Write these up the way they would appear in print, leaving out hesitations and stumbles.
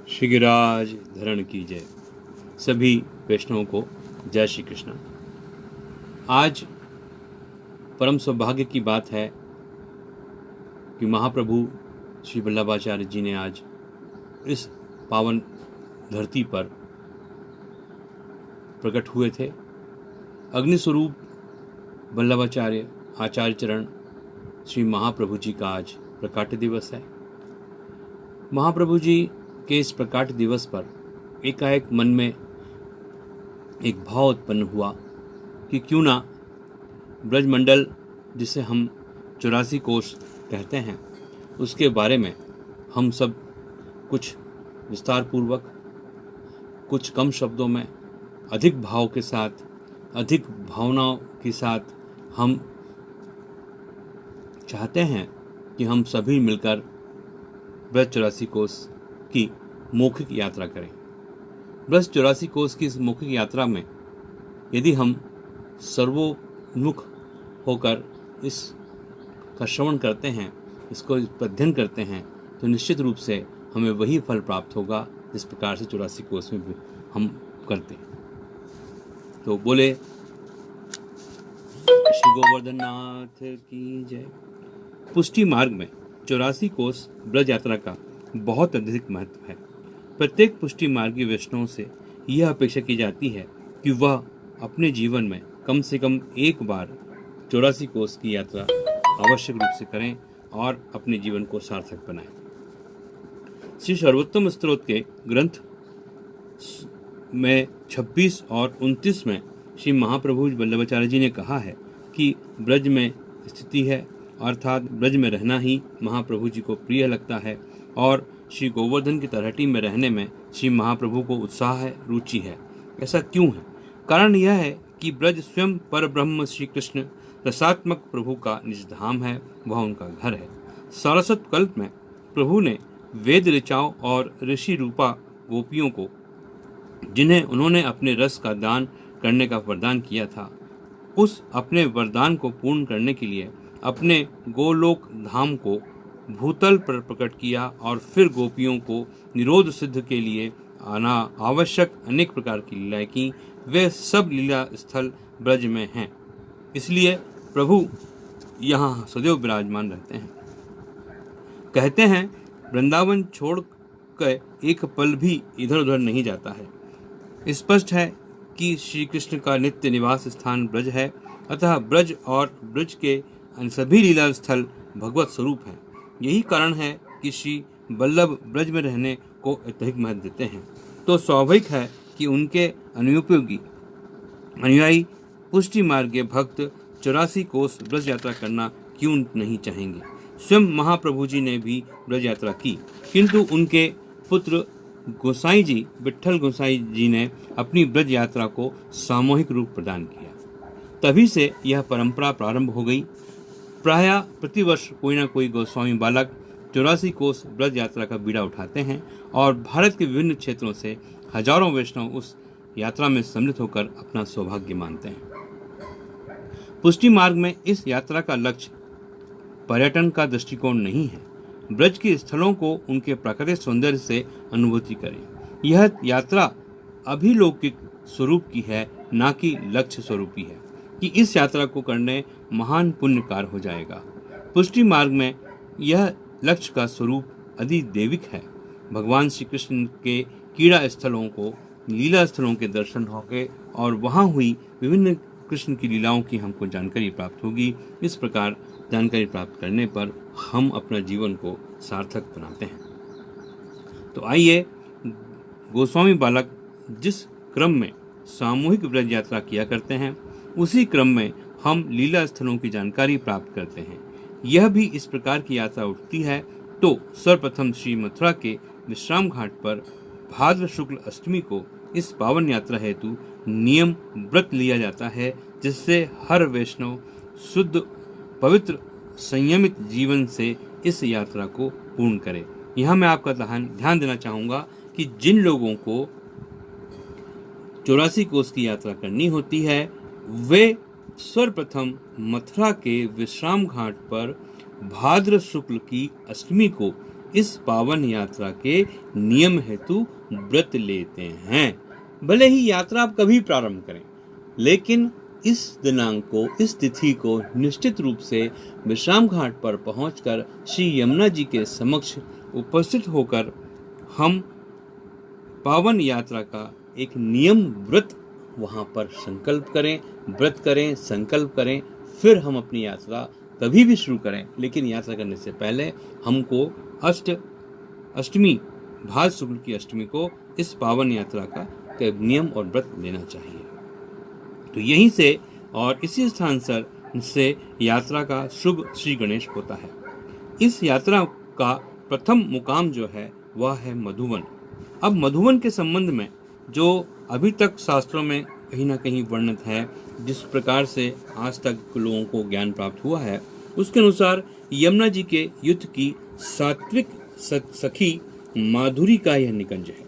श्री गिरिराज धरण की जय। सभी वैष्णवों को जय श्री कृष्ण। आज परम सौभाग्य की बात है कि महाप्रभु श्री वल्लभाचार्य जी ने आज इस पावन धरती पर प्रकट हुए थे। अग्निस्वरूप वल्लभाचार्य आचार्य चरण श्री महाप्रभु जी का आज प्रकाट्य दिवस है। महाप्रभु जी के इस प्रकाट्य दिवस पर एकाएक मन में एक भाव उत्पन्न हुआ कि क्यों ना ब्रजमंडल, जिसे हम 84 कोस कहते हैं, उसके बारे में हम सब कुछ विस्तार पूर्वक, कुछ कम शब्दों में, अधिक भाव के साथ, अधिक भावनाओं के साथ हम चाहते हैं कि हम सभी मिलकर ब्रज 84 कोस की मौखिक यात्रा करें। ब्रज 84 कोस की इस मौखिक यात्रा में यदि हम सर्वोन्मुख होकर इसका श्रवण करते हैं, इसको अध्ययन करते हैं, तो निश्चित रूप से हमें वही फल प्राप्त होगा जिस प्रकार से 84 कोस में भी हम करते हैं। तो बोले श्री गोवर्धन नाथ की जय। पुष्टि मार्ग में 84 कोस ब्रज यात्रा का बहुत अधिक महत्व है। प्रत्येक पुष्टि मार्गी वैष्णव से यह अपेक्षा की जाती है कि वह अपने जीवन में कम से कम एक बार 84 कोस की यात्रा आवश्यक रूप से करें और अपने जीवन को सार्थक बनाएं। श्री सर्वोत्तम स्तोत्र के ग्रंथ में 26 और 29 में श्री महाप्रभु वल्लभाचार्य जी ने कहा है कि ब्रज में स्थिति है, अर्थात ब्रज में रहना ही महाप्रभु जी को प्रिय लगता है और श्री गोवर्धन की तलहटी में रहने में श्री महाप्रभु को उत्साह है, रुचि है। ऐसा क्यों है? कारण यह है कि ब्रज स्वयं पर ब्रह्म श्री कृष्ण रसात्मक प्रभु का निज धाम है, वह उनका घर है। सारस्वत कल्प में प्रभु ने वेद ऋचाओं और ऋषि रूपा गोपियों को, जिन्हें उन्होंने अपने रस का दान करने का वरदान किया था, उस अपने वरदान को पूर्ण करने के लिए अपने गोलोक धाम को भूतल पर प्रकट किया और फिर गोपियों को निरोध सिद्ध के लिए आना आवश्यक अनेक प्रकार की लीलाएं की। वे सब लीला स्थल ब्रज में हैं, इसलिए प्रभु यहाँ सदैव विराजमान रहते हैं। कहते हैं वृंदावन छोड़ कर एक पल भी इधर उधर नहीं जाता है। स्पष्ट है कि श्री कृष्ण का नित्य निवास स्थान ब्रज है, अतः ब्रज और ब्रज के सभी लीला स्थल भगवत स्वरूप हैं। यही कारण है कि श्री वल्लभ ब्रज में रहने को अत्यधिक महत्व देते हैं। तो स्वाभाविक है कि उनके अनुयायी पुष्टि मार्ग के भक्त 84 कोस ब्रज यात्रा करना क्यों नहीं चाहेंगे। स्वयं महाप्रभु जी ने भी ब्रज यात्रा की, किंतु उनके पुत्र गोसाई जी, विट्ठल गोसाई जी ने अपनी ब्रज यात्रा को सामूहिक रूप प्रदान किया। तभी से यह परंपरा प्रारंभ हो गई। प्रायः प्रतिवर्ष कोई ना कोई गोस्वामी बालक 84 कोस ब्रज यात्रा का बीड़ा उठाते हैं और भारत के विभिन्न क्षेत्रों से हजारों वैष्णव उस यात्रा में सम्मिलित होकर अपना सौभाग्य मानते हैं। पुष्टि मार्ग में इस यात्रा का लक्ष्य पर्यटन का दृष्टिकोण नहीं है। ब्रज के स्थलों को उनके प्राकृतिक सौंदर्य से अनुभूति करें। यह यात्रा अभिलौकिक स्वरूप की है, ना कि लक्ष्य स्वरूपी है कि इस यात्रा को करने महान पुण्य कार्य हो जाएगा। पुष्टि मार्ग में यह लक्ष्य का स्वरूप अधिदैविक है। भगवान श्री कृष्ण के क्रीड़ा स्थलों को, लीला स्थलों के दर्शन होंगे और वहाँ हुई विभिन्न कृष्ण की लीलाओं की हमको जानकारी प्राप्त होगी। इस प्रकार जानकारी प्राप्त करने पर हम अपना जीवन को सार्थक बनाते हैं। तो आइए, गोस्वामी बालक जिस क्रम में सामूहिक ब्रज यात्रा किया करते हैं, उसी क्रम में हम लीला स्थलों की जानकारी प्राप्त करते हैं। यह भी इस प्रकार की यात्रा उठती है तो सर्वप्रथम श्री मथुरा के विश्राम घाट पर भाद्र शुक्ल अष्टमी को इस पावन यात्रा हेतु नियम व्रत लिया जाता है, जिससे हर वैष्णव शुद्ध, पवित्र, संयमित जीवन से इस यात्रा को पूर्ण करे। यहाँ मैं आपका ध्यान देना चाहूँगा कि जिन लोगों को 84 कोस की यात्रा करनी होती है, वे सर्वप्रथम मथुरा के विश्राम घाट पर भाद्र शुक्ल की अष्टमी को इस पावन यात्रा के नियम हेतु व्रत लेते हैं। भले ही यात्रा आप कभी प्रारंभ करें, लेकिन इस दिनांक को, इस तिथि को निश्चित रूप से विश्राम घाट पर पहुंचकर श्री यमुना जी के समक्ष उपस्थित होकर हम पावन यात्रा का एक नियम व्रत वहां पर संकल्प करें, व्रत करें, संकल्प करें, फिर हम अपनी यात्रा कभी भी शुरू करें। लेकिन यात्रा करने से पहले हमको अष्टमी, भाद्र शुक्ल की अष्टमी को इस पावन यात्रा का नियम और व्रत लेना चाहिए। तो यहीं से और इसी स्थान से यात्रा का शुभ श्री गणेश होता है। इस यात्रा का प्रथम मुकाम जो है वह है मधुवन। अब मधुवन के संबंध में जो अभी तक शास्त्रों में कहीं ना कहीं वर्णित है, जिस प्रकार से आज तक लोगों को ज्ञान प्राप्त हुआ है, उसके अनुसार यमुना जी के युद्ध की सात्विक सखी माधुरी का यह निकुंज है।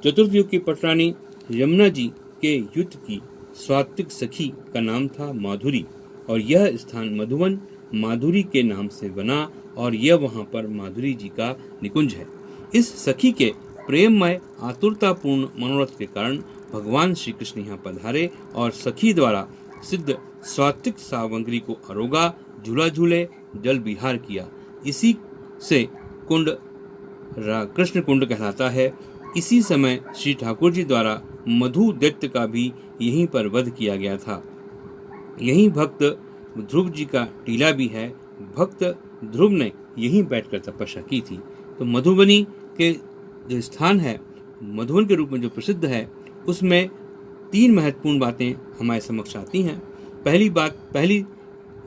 चतुर्थ युग की पटरानी यमुना जी के युद्ध की सात्विक सखी का नाम था माधुरी, और यह स्थान मधुवन माधुरी के नाम से बना, और यह वहां पर माधुरी जी का निकुंज है। इस सखी के प्रेममय आतुरतापूर्ण मनोरथ के कारण भगवान श्री कृष्ण यहाँ पधारे और सखी द्वारा सिद्ध सात्विक सामग्री को अरोगा, झूला झूले, जल विहार किया। इसी से कुंड कृष्ण कुंड कहलाता है। इसी समय श्री ठाकुर जी द्वारा मधु दैत्य का भी यहीं पर वध किया गया था। यहीं भक्त ध्रुव जी का टीला भी है। भक्त ध्रुव ने यहीं बैठकर तपस्या की थी। तो मधुबनी के जो स्थान है, मधुबन के रूप में जो प्रसिद्ध है, उसमें 3 महत्वपूर्ण बातें हमारे समक्ष आती हैं। पहली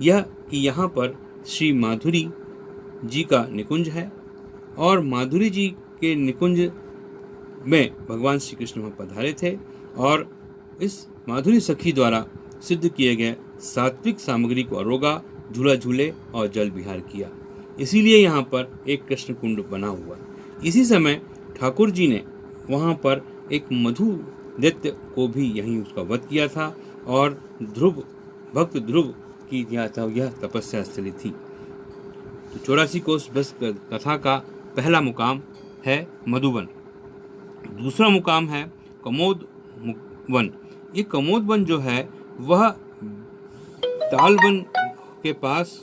यह कि यहाँ पर श्री माधुरी जी का निकुंज है, और माधुरी जी के निकुंज में भगवान श्री कृष्ण वहाँ पधारे थे, और इस माधुरी सखी द्वारा सिद्ध किए गए सात्विक सामग्री को अरोगा, झूला झूले और जल विहार किया। इसीलिए यहाँ पर एक कृष्ण कुंड बना हुआ। इसी समय ठाकुर जी ने वहाँ पर एक मधु दैत्य को भी यहीं उसका वध किया था, और भक्त ध्रुव की यह तपस्या स्थली थी। तो 84 कोस बस कथा का पहला मुकाम है मधुबन। दूसरा मुकाम है कमोद वन। ये कमोद वन जो है वह तालवन के पास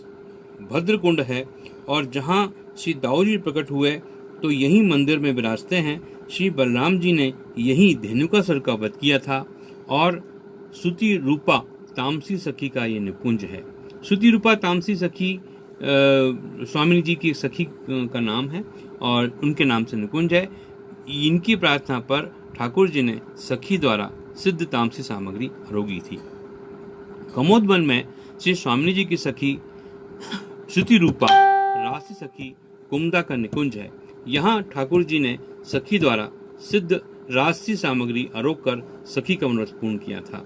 भद्रकुंड है, और जहाँ श्री दाऊ जी प्रकट हुए तो यहीं मंदिर में विराजते हैं। श्री बलराम जी ने यहीं धेनुकासुर का वध किया था, और श्रुति रूपा तामसी सखी का ये निकुंज है। श्रुति रूपा तामसी सखी स्वामी जी की सखी का नाम है, और उनके नाम से निकुंज है। इनकी प्रार्थना पर ठाकुर जी ने सखी द्वारा सिद्ध तामसी सामग्री आरोगी थी। कमोद वन में श्री स्वामी जी की सखी श्रुति रूपा राशि सखी कुमदा का निकुंज है। यहाँ ठाकुर जी ने सखी द्वारा सिद्ध राशि सामग्री आरोग कर सखी का मनोरथ पूर्ण किया था।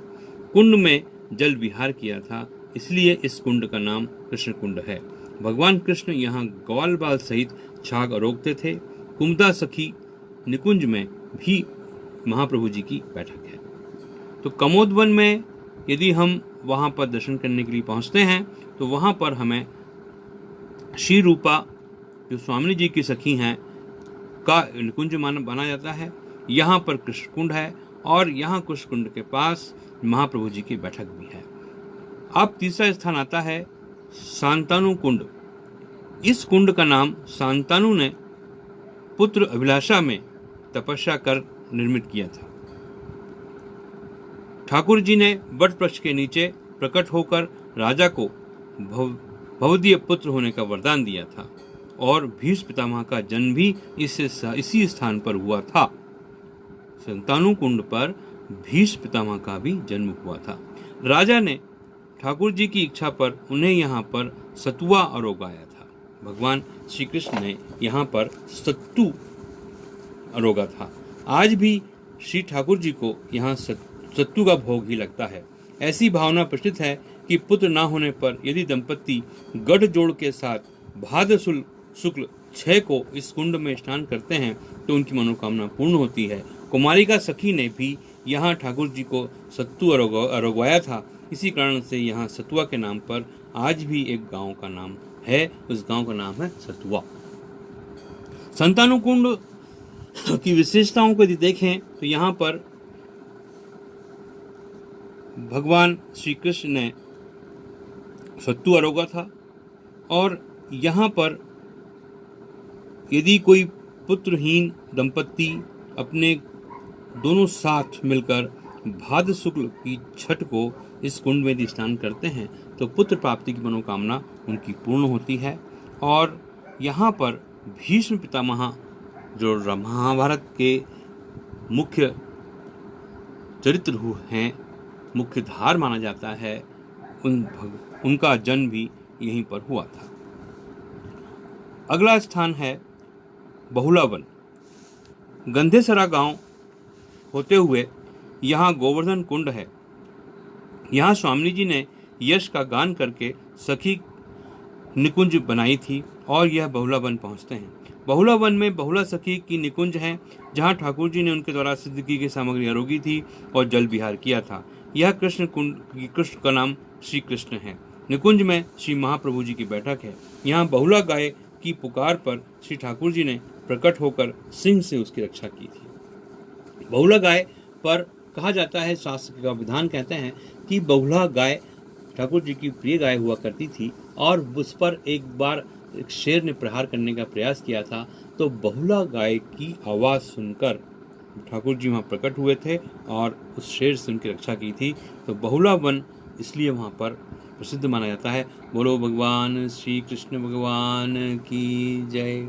कुंड में जल विहार किया था, इसलिए इस कुंड का नाम कृष्ण कुंड है। भगवान कृष्ण यहाँ ग्वाल बाल सहित छाग आरोगते थे। कुमदा सखी निकुंज में भी महाप्रभु जी की बैठक है। तो कमोद वन में यदि हम वहाँ पर दर्शन करने के लिए पहुँचते हैं तो वहाँ पर हमें श्री रूपा जो स्वामी जी की सखी हैं का निकुंज माना जाता है। यहाँ पर कृष्ण कुंड है, और यहाँ कृष्ण कुंड के पास महाप्रभु जी की बैठक भी है। अब तीसरा स्थान आता है शांतानु कुंड। इस कुंड का नाम शांतानु ने पुत्र अभिलाषा में तपस्या कर निर्मित किया था। ठाकुर जी ने वट वृक्ष के नीचे प्रकट होकर राजा को भवदीय पुत्र होने का वरदान दिया था, और भीष्म पितामह का जन्म भी इसी स्थान पर हुआ था। शांतानु कुंड पर भीष्म पितामह का भी जन्म हुआ था। राजा ने ठाकुर जी की इच्छा पर उन्हें यहाँ पर सतुआ आरोगाया था। भगवान श्री कृष्ण ने यहाँ पर सत्तू आरोगा था। आज भी श्री ठाकुर जी को यहाँ सत्तू का भोग ही लगता है। ऐसी भावना प्रचलित है कि पुत्र ना होने पर यदि दंपति गठजोड़ के साथ भाद्र शुक्ल 6 को इस कुंड में स्नान करते हैं तो उनकी मनोकामना पूर्ण होती है। कुमारिका सखी ने भी यहाँ ठाकुर जी को सत्तू आरोगवाया था। इसी कारण से यहाँ सतुआ के नाम पर आज भी एक गांव का नाम है, उस गांव का नाम है सतुआ। संतानुकुंड की विशेषताओं को यदि देखें तो यहाँ पर भगवान श्री कृष्ण ने सत्तू आरोगा था, और यहाँ पर यदि कोई पुत्रहीन दंपत्ति अपने दोनों साथ मिलकर भाद्र शुक्ल की छठ को इस कुंड में यदि स्नान करते हैं तो पुत्र प्राप्ति की मनोकामना उनकी पूर्ण होती है। और यहाँ पर भीष्म पितामह जो महाभारत के मुख्य चरित्र हैं, मुख्य धार माना जाता है, उनका जन्म भी यहीं पर हुआ था। अगला स्थान है बहुला वन। गंधेसरा गांव होते हुए यहाँ गोवर्धन कुंड है। यहाँ स्वामी जी ने यश का गान करके सखी निकुंज बनाई थी और यह बहुला वन पहुँचते हैं। बहुला वन में बहुला सखी की निकुंज है, जहाँ ठाकुर जी ने उनके द्वारा सिद्ध की गई सामग्री आरोगी थी और जल विहार किया था। यह कृष्ण का नाम श्री कृष्ण है। निकुंज में श्री महाप्रभु जी की बैठक है। यहाँ बहुला गाय की पुकार पर श्री ठाकुर जी ने प्रकट होकर सिंह से उसकी रक्षा की थी। बहुला गाय पर कहा जाता है, शास्त्र का विधान कहते हैं कि बहुला गाय ठाकुर जी की प्रिय गाय हुआ करती थी और उस पर एक बार एक शेर ने प्रहार करने का प्रयास किया था, तो बहुला गाय की आवाज़ सुनकर ठाकुर जी वहाँ प्रकट हुए थे और उस शेर से उनकी रक्षा की थी। तो बहुला वन इसलिए वहाँ पर प्रसिद्ध माना जाता है। बोलो भगवान श्री कृष्ण भगवान की जय।